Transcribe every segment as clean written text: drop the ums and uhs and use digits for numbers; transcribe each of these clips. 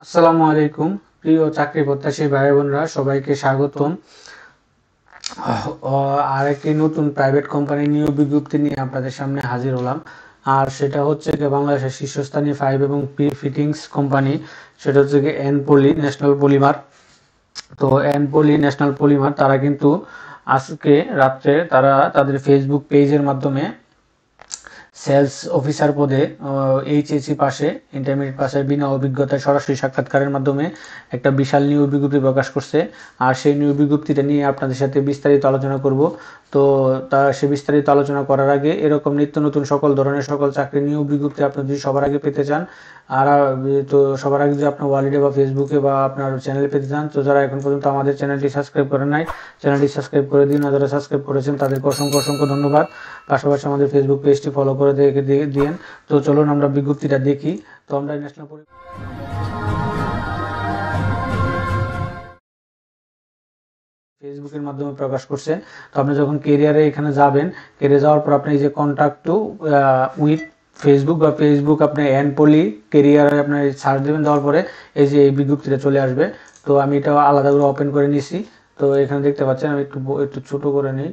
আসসালামু আলাইকুম প্রিয় চাকরি প্রত্যাশী ভাই বোনরা সবাইকে স্বাগতম। আরেকটি নতুন প্রাইভেট কোম্পানি নিয়োগ বিজ্ঞপ্তি নিয়ে আপনাদের সামনে হাজির হলাম। আর সেটা হচ্ছে যে বাংলাদেশের শীর্ষস্থানীয় ফাইভ এবং পি ফিটিংস কোম্পানি, সেটা হচ্ছে কি এন পলি ন্যাশনাল পলিমার। তো এন পলি ন্যাশনাল পলিমার তারা কিন্তু আজকে রাত্রে তারা তাদের ফেসবুক পেজের মাধ্যমে সেলস অফিসার পদে এইচএসসি পাশে ইন্টারমিডিয়েট পাশে বিনা অভিজ্ঞতায় সরাসরি সাক্ষাৎকারের মাধ্যমে একটা বিশাল নিয়োগ বিজ্ঞপ্তি প্রকাশ করছে। আর সেই নিয়োগ বিজ্ঞপ্তিটা নিয়ে আপনাদের সাথে বিস্তারিত আলোচনা করব। তো সে বিস্তারিত আলোচনা করার আগে এরকম নিত্য নতুন সকল ধরনের সকল চাকরি নিয়োগ বিজ্ঞপ্তি আপনি যদি সবার আগে পেতে চান, আর তো সবার আগে যদি আপনার ওয়ালেটে বা ফেসবুকে বা আপনার চ্যানেলে পেতে চান, তো যারা এখন পর্যন্ত আমাদের চ্যানেলটি সাবস্ক্রাইব করেন নাই, চ্যানেলটি সাবস্ক্রাইব করে দিন। আর যারা সাবস্ক্রাইব করেছেন তাদেরকে অসংখ্য অসংখ্য ধন্যবাদ। পাশাপাশি আমাদের ফেসবুক পেজটি ফলো করে দিন। তো চলুন আমরা বিজ্ঞপ্তিটা দেখি। তো আমরা ন্যাশনাল ফেসবুকের মাধ্যমে প্রকাশ করছে। তো আপনি যখন কেরিয়ারে এখানে যাবেন, কেরিয়ারে যাওয়ার পর আপনি এই যে কন্ট্যাক্ট টু উইথ ফেসবুক বা ফেসবুক আপনি এন পলি কেরিয়ারে আপনার সার্চ দেবেন, দেওয়ার পরে এই যে এই বিজ্ঞপ্তিটা চলে আসবে। তো আমি এটা আলাদা করে ওপেন করে নিছি। তো এখানে দেখতে পাচ্ছেন, আমি একটু ছোট করে নিই।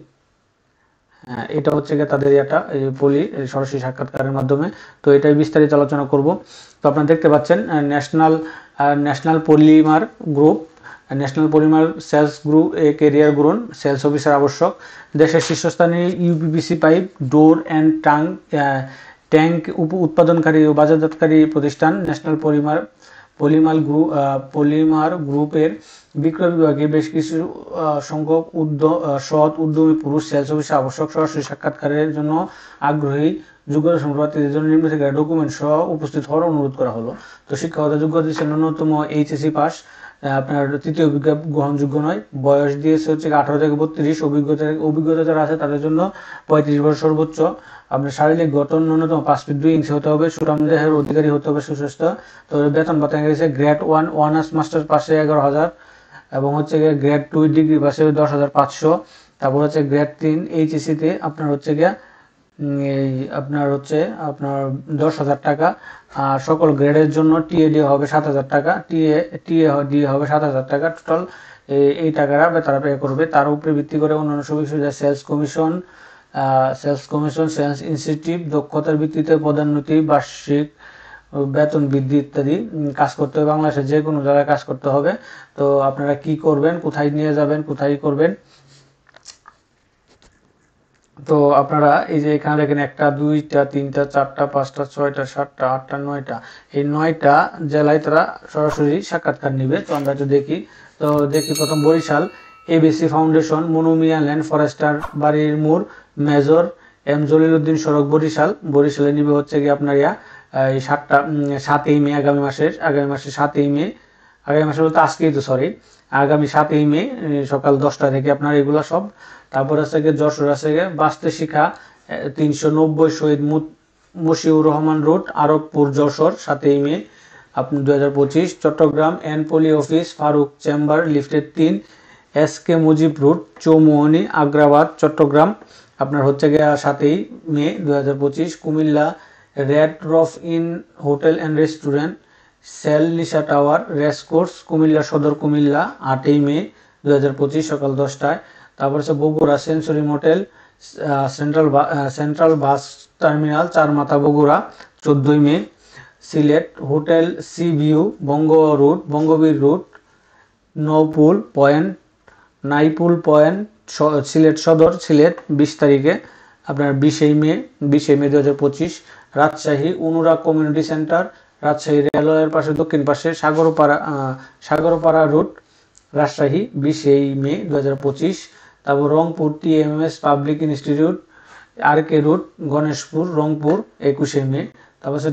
এটা হচ্ছে গিয়ে তাদের এটা পলি সরাসরি সাক্ষাৎকারের মাধ্যমে। তো এটাই বিস্তারিত আলোচনা করব। তো আপনারা দেখতে পাচ্ছেন National Polymer group, National Polymer sales group এ কেরিয়ার গ্রোন সেলস অফিসার আবশ্যক। দেশের শীর্ষস্থানীয় UPVC pipe door and tank উৎপাদনকারী ও বাজারজাতকারী প্রতিষ্ঠান ন্যাশনাল পলিমার গ্রুপের বিক্রয় বিভাগে বেশ কিছু সংখ্যক সৎ উদ্যমী পুরুষ সেলস অফিসার আবশ্যক। সরাসরি সাক্ষাৎকারের জন্য আগ্রহী যোগ্যতা সম্পন্ন প্রার্থীদের জন্য নিম্ন থেকে ডকুমেন্ট সহ উপস্থিত হওয়ার অনুরোধ করা হলো। তো শিক্ষাগত যোগ্যতা দিচ্ছে ন্যূনতম এইচএসসি পাস, আপনার তৃতীয় বিজ্ঞাপ গ্রহণযোগ্য নয়। বয়স দিয়েছে হচ্ছে 18 থেকে 32। অভিজ্ঞতা যারা আছে তাদের জন্য 35 বছর সর্বোচ্চ। আপনার শারীরিক গঠন ন্যূনতম 5 ফিট 2 ইঞ্চি হতে হবে, সুঠাম দেহের অধিকারী হতে হবে, সুস্বাস্থ্য। তো বেতন ভাতা গেছে গ্রেড 1 অনার্স মাস্টার পাশে 11,000, এবং হচ্ছে গিয়ে গ্রেড 2 ডিগ্রি পাশে 10,500। তারপর হচ্ছে গ্রেড 3 এইচএসসি তে আপনার হচ্ছে গিয়া আপনার 10,000 টাকা। আর সকল গ্রেডের জন্য টিএডি হবে 7,000 টাকা, টিএ হবে 7,000 টাকা। টোটাল এই টাকাটা তারা পে করবে। তার উপরে ভিত্তি করে অন্যান্য সুবিধা সেলস কমিশন, সেলস ইনসেন্টিভ, দক্ষতার ভিত্তিতে পদোন্নতি, বার্ষিক বেতন বৃদ্ধি ইত্যাদি। কাজ করতে হবে বাংলাদেশের যে কোনো জায়গায় কাজ করতে হবে। তো আপনারা কি করবেন, কোথায় নিয়ে যাবেন, কোথায় করবেন। তো আপনারা এই যে এখানে দেখেন 1 2 3 4 5 6 7 8 9টা, এই 9টা জেলায় তারা সরাসরি সাক্ষাৎকার নিবে। তো আমরা একটু দেখি। তো দেখি প্রথম Barishal ABC foundation, Monumia land forester, বাড়ির মোড়, মেজর এম জলিল উদ্দিন সড়ক, বরিশালে নিবে হচ্ছে কি আপনার এই 7ই মে, আগামী মাসে 7ই মে বলতে আজকেই, তো সরি, আগামী 7ই মে সকাল 10টা থেকে আপনার এগুলা সব। তারপর আছে গিয়ে যশোর আছে গিয়ে বাস্তে শিখা 390 শহীদ মশিউর রহমান রোড, আরবপুর, যশোর, 7ই মে আপনি 2025। চট্টগ্রাম এন পলি অফিস, ফারুক চেম্বার, লিফটেড 3, এসকে মুজিব রোড, চৌমোহনী, আগ্রাবাদ, চট্টগ্রাম আপনার হচ্ছে গিয়ে 7ই May 2025। Comilla red roof inn hotel and restaurant, সেল লিসা টাওয়ার, রেসকোর্স, কুমিল্লা সদর, কুমিল্লা 8ই মে 2025 সকাল 10টায়। তারপর হচ্ছে Bogura century motel, central bus terminal, Charmatha, Bogura 14ই May. Sylhet hotel sea view, Bangabir route, Naipul point, Sylhet Sadar, Sylhet 20 তারিখে আপনার 20ই May 2025। Rajshahi Anurag community centre, Rajshahi রেলওয়ের পাশে দক্ষিণ পাশে সাগরপাড়া রুট, রাজশাহী 20ই মে 2025। তারপর Rangpur TMS public institute, RK route, Ganeshpur, Rangpur 21শে মে। তারপর হচ্ছে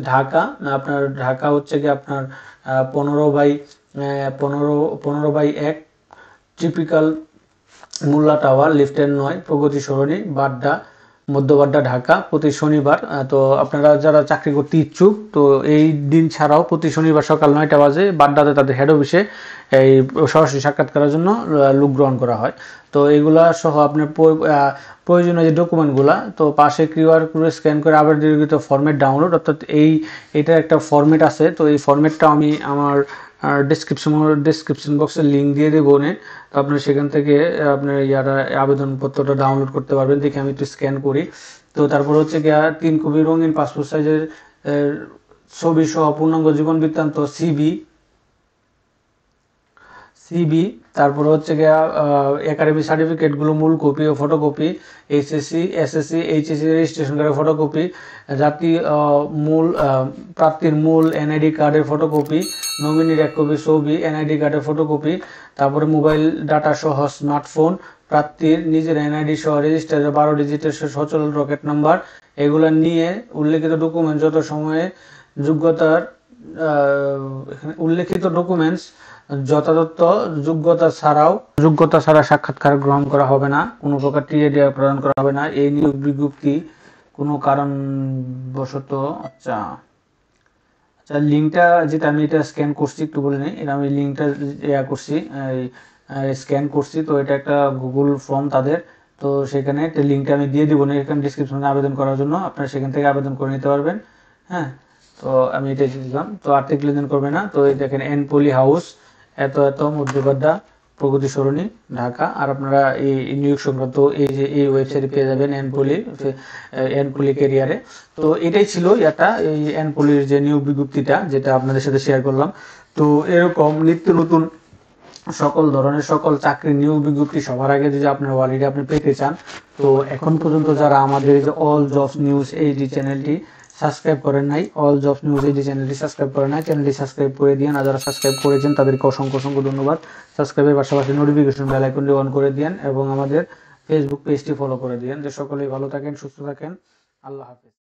ঢাকা হচ্ছে কি আপনার 15/1 টিপিক্যাল মোল্লা টাওয়ার, লিফটেড 9, প্রগতি সরণি, মধ্যবাড্ডা, ঢাকা প্রতি শনিবার। তো আপনারা যারা চাকরি করতে ইচ্ছুক, তো এই দিন ছাড়াও প্রতি শনিবার সকাল 9টা বাজে বাড্ডাতে তাদের হেড অফিসে এই সরাসরি সাক্ষাৎ করার জন্য লোক গ্রহণ করা হয়। তো এগুলা সহ আপনার প্রয়োজনীয় যে ডকুমেন্টগুলা, তো পাশে কিউআর কোড স্ক্যান করে আবেদনকৃত ফরম্যাট ডাউনলোড, অর্থাৎ এটার একটা ফরম্যাট আছে। তো এই ফরম্যাটটা আমি আমার আর ডেসক্রিপশন বক্সে লিঙ্ক দিয়ে দেবো নে, তো আপনারা সেখান থেকে আপনার আবেদনপত্রটা ডাউনলোড করতে পারবেন। দেখে আমি একটু স্ক্যান করি। তো তারপর হচ্ছে গিয়া 3 কপি রঙিন পাসপোর্ট সাইজের ছবি সহ পূর্ণাঙ্গ জীবন বৃত্তান্ত সিবি, তারপর হচ্ছে গিয়া একাডেমিক সার্টিফিকেটগুলো মূল কপি ও ফটোকপি, এসএসসি এইচএসসি রেজিস্ট্রেশন কার্ডের ফটোকপি, প্রার্থীর মূল এনআইডি কার্ডের ফটোকপি, নমিনির 1 কপি ছবি, এনআইডি কার্ডের ফটোকপি, তারপরে মোবাইল ডাটা সহ স্মার্টফোন, প্রার্থীর নিজের এনআইডি সহ রেজিস্টারের 12 ডিজিটের সচল রকেট নাম্বার, এগুলো নিয়ে উল্লেখিত ডকুমেন্ট যত সময়ে উল্লেখিত ডকুমেন্টস যথাযথ যোগ্যতা ছাড়া সাক্ষাৎকার গ্রহণ করা হবে না, কোনো প্রকার টিএডি প্রদান করা হবে না। এই নিয়োগ বিজ্ঞপ্তি কোনো কারণবশত আচ্ছা লিঙ্কটা যেটা আমি এটা স্ক্যান করছি, একটু বলে নিই, এটা আমি লিঙ্কটা করছি, স্ক্যান করছি। তো এটা একটা গুগল ফর্ম তাদের, তো সেখানে একটা লিঙ্কটা আমি দিয়ে দিব না এখানে ডিসক্রিপশনে আবেদন করার জন্য, আপনারা সেখান থেকে আবেদন করে নিতে পারবেন। হ্যাঁ, তো আমি এটা দিলাম। তো আর্থিক লেনদেন করবে না। তো এই দেখেন এনপলি হাউস এত মধ্যবাড্ডা প্রগতি সরণি ঢাকা। আর আপনারা এই নিয়োগ সংক্রান্ত এই ওয়েবসাইটে পেয়ে যাবেন এনপলি ক্যারিয়ারে। তো এটাই ছিল এই এনপলির যে নিয়োগ বিজ্ঞপ্তিটা, যেটা আপনাদের সাথে শেয়ার করলাম। তো এরকম নিত্য নতুন সকল চাকরির নিয়োগ বিজ্ঞপ্তি সবার আগে যদি আপনার অলরেডি আপনি পেতে চান, তো এখন পর্যন্ত যারা আমাদের যে অল জবস নিউজ এইচডি চ্যানেলটি সাবস্ক্রাইব করেন নাই, অল জবস নিউজ এইচডি চ্যানেলটি সাবস্ক্রাইব করেন নাই, চ্যানেলটি সাবস্ক্রাইব করে দিন। আর যারা সাবস্ক্রাইব করেছেন তাদেরকে অসংখ্য ধন্যবাদ। সাবস্ক্রাইবের পাশাপাশি নোটিফিকেশন বেল আইকনটি অন করে দিন এবং আমাদের ফেসবুক পেজটি ফলো করে দিন। যে সকলেই ভালো থাকেন, সুস্থ থাকেন। আল্লাহ হাফেজ।